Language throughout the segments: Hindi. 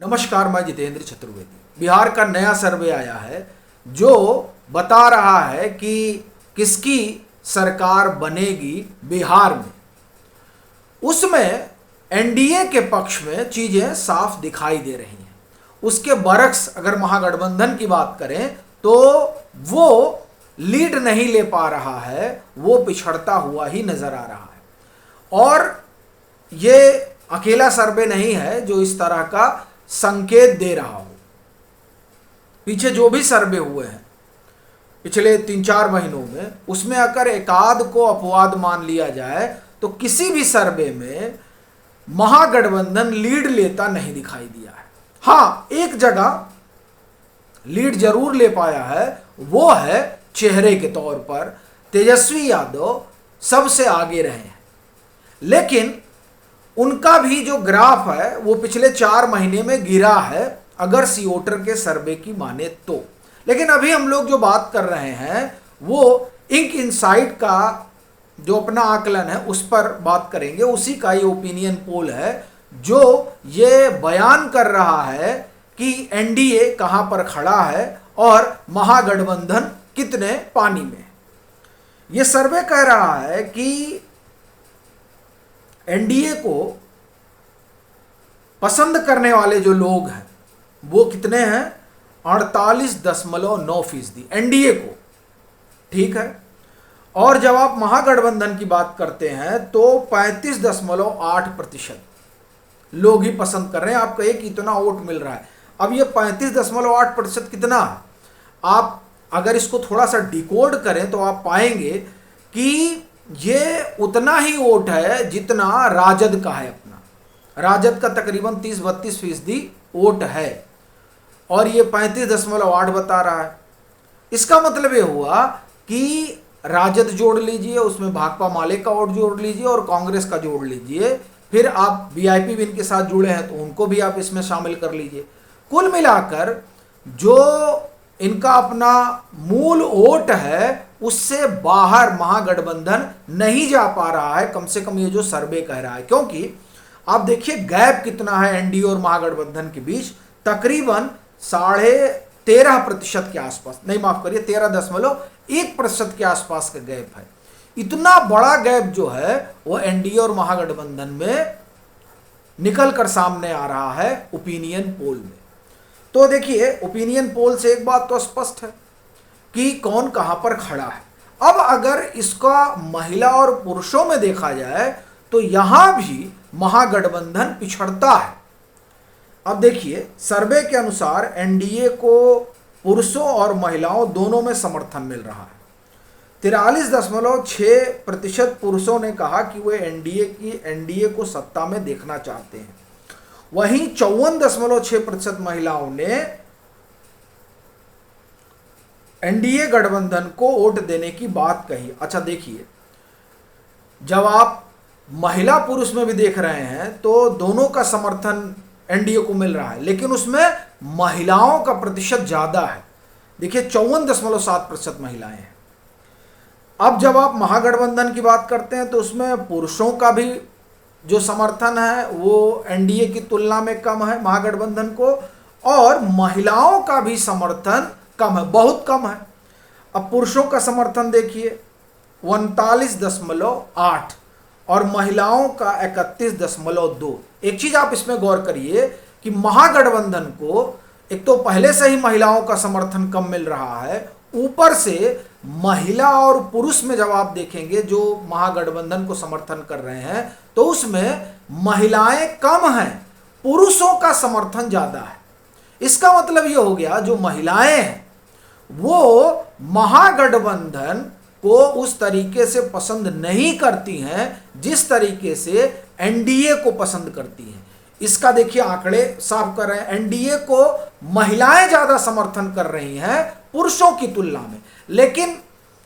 नमस्कार, मैं जितेंद्र चतुर्वेदी। बिहार का नया सर्वे आया है जो बता रहा है कि किसकी सरकार बनेगी बिहार में। उसमें एनडीए के पक्ष में चीजें साफ दिखाई दे रही हैं। उसके बरक्स अगर महागठबंधन की बात करें तो वो लीड नहीं ले पा रहा है, वो पिछड़ता हुआ ही नजर आ रहा है। और ये अकेला सर्वे नहीं है जो इस तरह का संकेत दे रहा हो। पीछे जो भी सर्वे हुए हैं पिछले 3-4 महीनों में, उसमें अगर एकाध को अपवाद मान लिया जाए तो किसी भी सर्वे में महागठबंधन लीड लेता नहीं दिखाई दिया है। हाँ, एक जगह लीड जरूर ले पाया है, वो है चेहरे के तौर पर तेजस्वी यादव सबसे आगे रहे हैं। लेकिन उनका भी जो ग्राफ है वो पिछले 4 महीने में गिरा है अगर सीओटर के सर्वे की माने तो। लेकिन अभी हम लोग जो बात कर रहे हैं वो इंक इनसाइट का जो अपना आकलन है उस पर बात करेंगे। उसी का ये ओपिनियन पोल है जो ये बयान कर रहा है कि एनडीए कहां पर खड़ा है और महागठबंधन कितने पानी में। ये सर्वे कह रहा है कि एनडीए को पसंद करने वाले जो लोग हैं वो कितने हैं, 48.9% एनडीए को, ठीक है। और जब आप महागठबंधन की बात करते हैं तो 35.8% लोग ही पसंद कर रहे हैं। आप कहिए कि इतना वोट मिल रहा है। अब ये 35.8% कितना है, आप अगर इसको थोड़ा सा डिकोड करें तो आप पाएंगे कि ये उतना ही वोट है जितना राजद का है। अपना राजद का तकरीबन 30-32% वोट है और ये 35.8 बता रहा है। इसका मतलब ये हुआ कि राजद जोड़ लीजिए, उसमें भाकपा माले का वोट जोड़ लीजिए और कांग्रेस का जोड़ लीजिए, फिर आप वीआईपी भी इनके साथ जुड़े हैं तो उनको भी आप इसमें शामिल कर लीजिए। कुल मिलाकर जो इनका अपना मूल वोट है उससे बाहर महागठबंधन नहीं जा पा रहा है, कम से कम ये जो सर्वे कह रहा है। क्योंकि आप देखिए गैप कितना है एनडीए और महागठबंधन के बीच, तकरीबन 13.5% के आसपास, नहीं माफ करिए 13.1% के आसपास का गैप है। इतना बड़ा गैप जो है वो एनडीए और महागठबंधन में निकल कर सामने आ रहा है ओपिनियन पोल में। तो देखिए ओपिनियन पोल से एक बात तो स्पष्ट है कि कौन कहां पर खड़ा है। अब अगर इसका महिला और पुरुषों में देखा जाए तो यहां भी महागठबंधन पिछड़ता है। अब देखिए सर्वे के अनुसार एनडीए को पुरुषों और महिलाओं दोनों में समर्थन मिल रहा है। 43.6% पुरुषों ने कहा कि वे एनडीए को सत्ता में देखना चाहते हैं। वहीं 54.6% महिलाओं ने एनडीए गठबंधन को वोट देने की बात कही। अच्छा देखिए, जब आप महिला पुरुष में भी देख रहे हैं तो दोनों का समर्थन एनडीए को मिल रहा है, लेकिन उसमें महिलाओं का प्रतिशत ज्यादा है। देखिए 54.7% महिलाएं हैं। अब जब आप महागठबंधन की बात करते हैं तो उसमें पुरुषों का भी जो समर्थन है वो एनडीए की तुलना में कम है महागठबंधन को, और महिलाओं का भी समर्थन कम है, बहुत कम है। अब पुरुषों का समर्थन देखिए 39.8 और महिलाओं का 31.2। एक चीज आप इसमें गौर करिए कि महागठबंधन को एक तो पहले से ही महिलाओं का समर्थन कम मिल रहा है, ऊपर से महिला और पुरुष में जब आप देखेंगे जो महागठबंधन को समर्थन कर रहे हैं तो उसमें महिलाएं कम हैं, पुरुषों का समर्थन ज्यादा है। इसका मतलब यह हो गया जो महिलाएं हैं वो महागठबंधन को उस तरीके से पसंद नहीं करती हैं जिस तरीके से एनडीए को पसंद करती हैं। इसका देखिए आंकड़े साफ कर रहे हैं, एनडीए को महिलाएं ज्यादा समर्थन कर रही हैं पुरुषों की तुलना में। लेकिन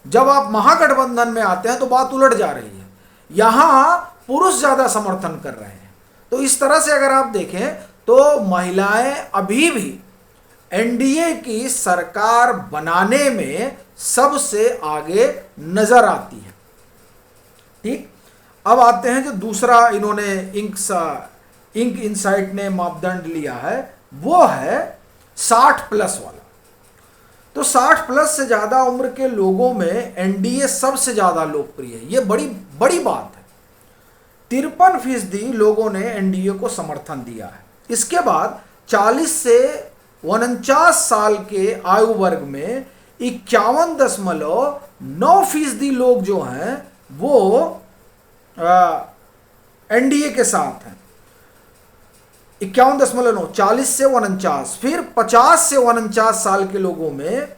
जब आप महागठबंधन में आते हैं तो बात उलट जा रही है, यहां पुरुष ज्यादा समर्थन कर रहे हैं। तो इस तरह से अगर आप देखें तो महिलाएं अभी भी एनडीए की सरकार बनाने में सबसे आगे नजर आती है। ठीक, अब आते हैं जो दूसरा इन्होंने इंक इनसाइट ने मापदंड लिया है वो है 60 प्लस वाला। तो 60 प्लस से ज्यादा उम्र के लोगों में एनडीए सबसे ज्यादा लोकप्रिय है, ये बड़ी बड़ी बात है। 53% लोगों ने एनडीए को समर्थन दिया है। इसके बाद 40 से 49 साल के आयु वर्ग में 51.9% लोग जो हैं वो एनडीए के साथ हैं। 51.9, 40 से 49। फिर 50 से 49 साल के लोगों में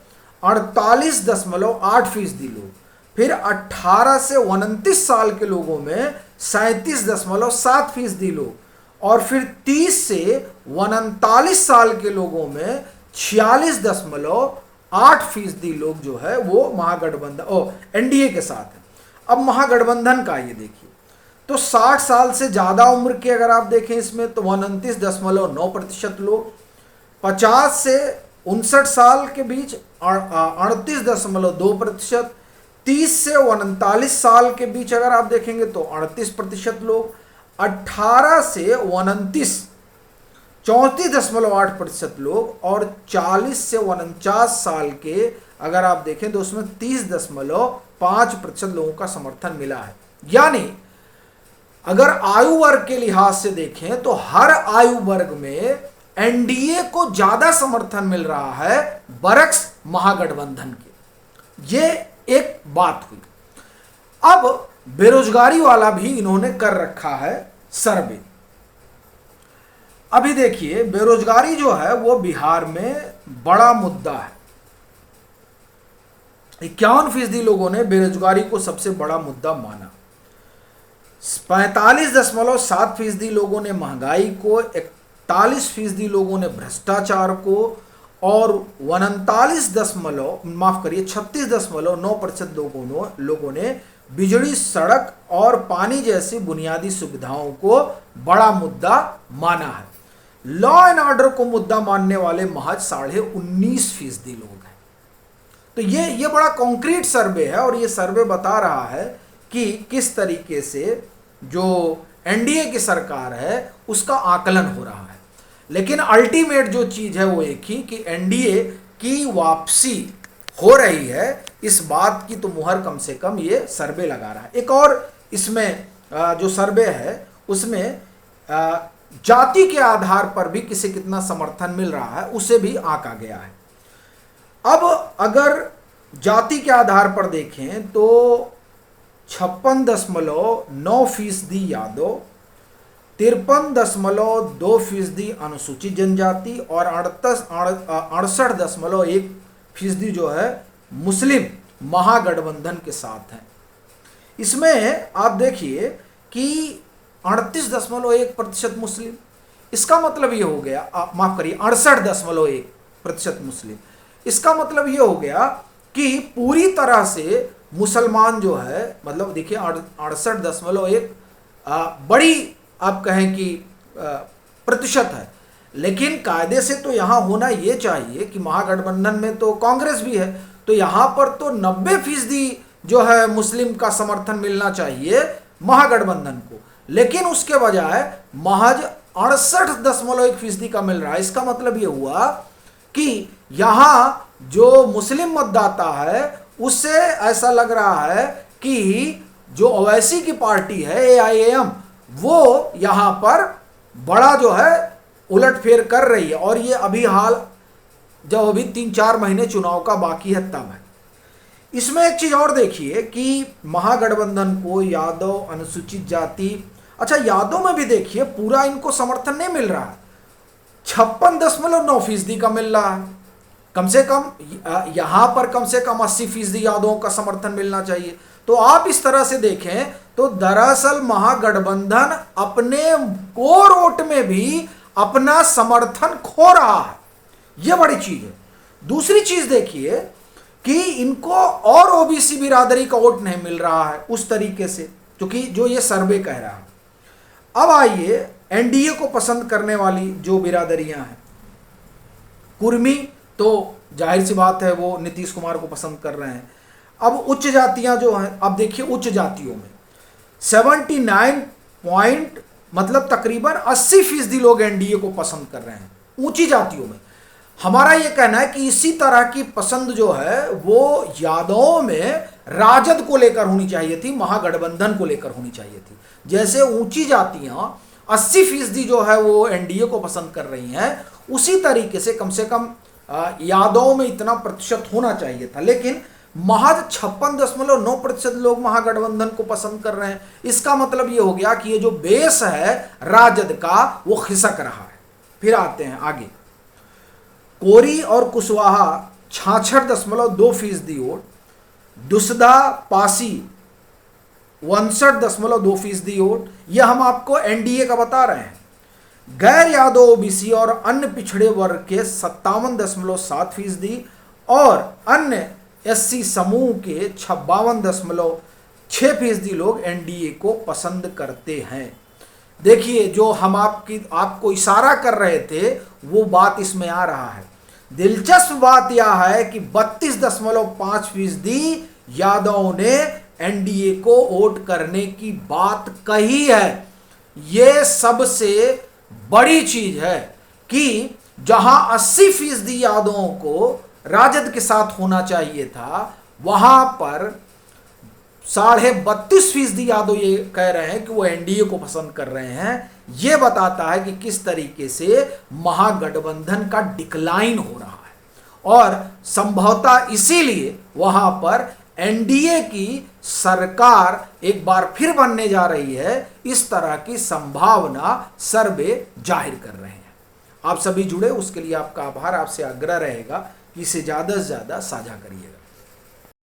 48.8% लोग। फिर 18 से 29 साल के लोगों में 37.7% लोग। और फिर 30 से 39 साल के लोगों में 46.8% लोग जो है वो महागठबंधन एनडीए के साथ है। अब महागठबंधन का ये देखिए, तो 60 साल से ज्यादा उम्र के अगर आप देखें इसमें तो 29.9% लोग, 50 से 59 साल के बीच 38.2%, 30 से 39 साल के बीच अगर आप देखेंगे तो 38% लोग, 18 से 29 34.8% लोग, और 40 से 49 साल के अगर आप देखें तो उसमें 30.5% लोगों का समर्थन मिला है। यानी अगर आयु वर्ग के लिहाज से देखें तो हर आयु वर्ग में एनडीए को ज्यादा समर्थन मिल रहा है बरक्स महागठबंधन के। ये एक बात हुई। अब बेरोजगारी वाला भी इन्होंने कर रखा है सर्वे। अभी देखिए बेरोजगारी जो है वो बिहार में बड़ा मुद्दा है। 51% लोगों ने बेरोजगारी को सबसे बड़ा मुद्दा माना। 45.7% लोगों ने महंगाई को, 41% लोगों ने भ्रष्टाचार को, और 36.9% लोगों ने बिजली, सड़क और पानी जैसी बुनियादी सुविधाओं को बड़ा मुद्दा माना है। लॉ एंड ऑर्डर को मुद्दा मानने वाले महज 19.5% लोग हैं। तो ये बड़ा कॉन्क्रीट सर्वे है और ये सर्वे बता रहा है कि किस तरीके से जो एनडीए की सरकार है उसका आकलन हो रहा है। लेकिन अल्टीमेट जो चीज है वो एक ही कि एनडीए की वापसी हो रही है, इस बात की तो मुहर कम से कम ये सर्वे लगा रहा है। एक और इसमें जो सर्वे है उसमें जाति के आधार पर भी किसे कितना समर्थन मिल रहा है उसे भी आंका गया है। अब अगर जाति के आधार पर देखें तो 56.9% यादव, 53.2% अनुसूचित जनजाति और 68.1% जो है मुस्लिम महागठबंधन के साथ हैं। इसमें आप देखिए कि 38.1% मुस्लिम, इसका मतलब ये हो गया, माफ करिए 68.1% मुस्लिम। इसका मतलब ये हो गया कि पूरी तरह से मुसलमान जो है, मतलब देखिए 68.1 बड़ी आप कहें कि प्रतिशत है। लेकिन कायदे से तो यहाँ होना ये चाहिए कि महागठबंधन में तो कांग्रेस भी है, तो यहाँ पर तो 90% जो है मुस्लिम का समर्थन मिलना चाहिए महागठबंधन को, लेकिन उसके बजाय महज 68.1% का मिल रहा है। इसका मतलब ये हुआ कि यहाँ जो मुस्लिम मतदाता है उससे ऐसा लग रहा है कि जो ओवैसी की पार्टी है एआईएम वो यहाँ पर बड़ा जो है उलटफेर कर रही है। और ये अभी हाल जब अभी 3-4 महीने चुनाव का बाकी है तब है। इसमें एक चीज और देखिए कि महागठबंधन को यादव, अनुसूचित जाति, अच्छा यादव में भी देखिए पूरा इनको समर्थन नहीं मिल रहा है, 56.9% का मिल रहा है। कम से कम यहां पर कम से कम 80% यादवों का समर्थन मिलना चाहिए। तो आप इस तरह से देखें तो दरअसल महागठबंधन अपने कोर वोट में भी अपना समर्थन खो रहा है, यह बड़ी चीज है। दूसरी चीज देखिए कि इनको और ओबीसी बिरादरी का वोट नहीं मिल रहा है उस तरीके से, क्योंकि जो ये सर्वे कह रहा है। अब आइए एनडीए को पसंद करने वाली जो बिरादरियां हैं, कुर्मी तो जाहिर सी बात है वो नीतीश कुमार को पसंद कर रहे हैं। अब उच्च जातियां जो हैं, अब देखिए उच्च जातियों में 79 मतलब तकरीबन 80% लोग एनडीए को पसंद कर रहे हैं। ऊंची जातियों में। हमारा ये कहना है कि इसी तरह की पसंद जो है वो यादवों में राजद को लेकर होनी चाहिए थी, महागठबंधन को लेकर होनी चाहिए थी। जैसे ऊंची जातियां 80% जो है वो एनडीए को पसंद कर रही हैं, उसी तरीके से कम यादवों में इतना प्रतिशत होना चाहिए था। लेकिन महज 56.9% लोग महागठबंधन को पसंद कर रहे हैं। इसका मतलब ये हो गया कि ये जो बेस है राजद का वो खिसक रहा है। फिर आते हैं आगे, कोरी और कुशवाहा 66.2% वोट, दुसदा पासी 59.2% वोट, यह हम आपको एनडीए का बता रहे हैं। गैर यादव ओबीसी और अन्य पिछड़े वर्ग के 57.7% और अन्य एससी समूह के 52.6% लोग एनडीए को पसंद करते हैं। देखिए, जो हम आपको इशारा कर रहे थे वो बात इसमें आ रहा है। दिलचस्प बात यह है कि 32.5% यादवों ने एनडीए को वोट करने की बात कही है। यह सबसे बड़ी चीज है कि जहां 80% यादवों को राजद के साथ होना चाहिए था, वहां पर 32.5% यादव ये कह रहे हैं कि वो एनडीए को पसंद कर रहे हैं। ये बताता है कि किस तरीके से महागठबंधन का डिक्लाइन हो रहा है और संभवतः इसीलिए वहां पर एनडीए की सरकार एक बार फिर बनने जा रही है। इस तरह की संभावना सर्वे जाहिर कर रहे हैं। आप सभी जुड़े, उसके लिए आपका आभार। आपसे आग्रह रहेगा कि इसे ज़्यादा से ज़्यादा साझा करिए।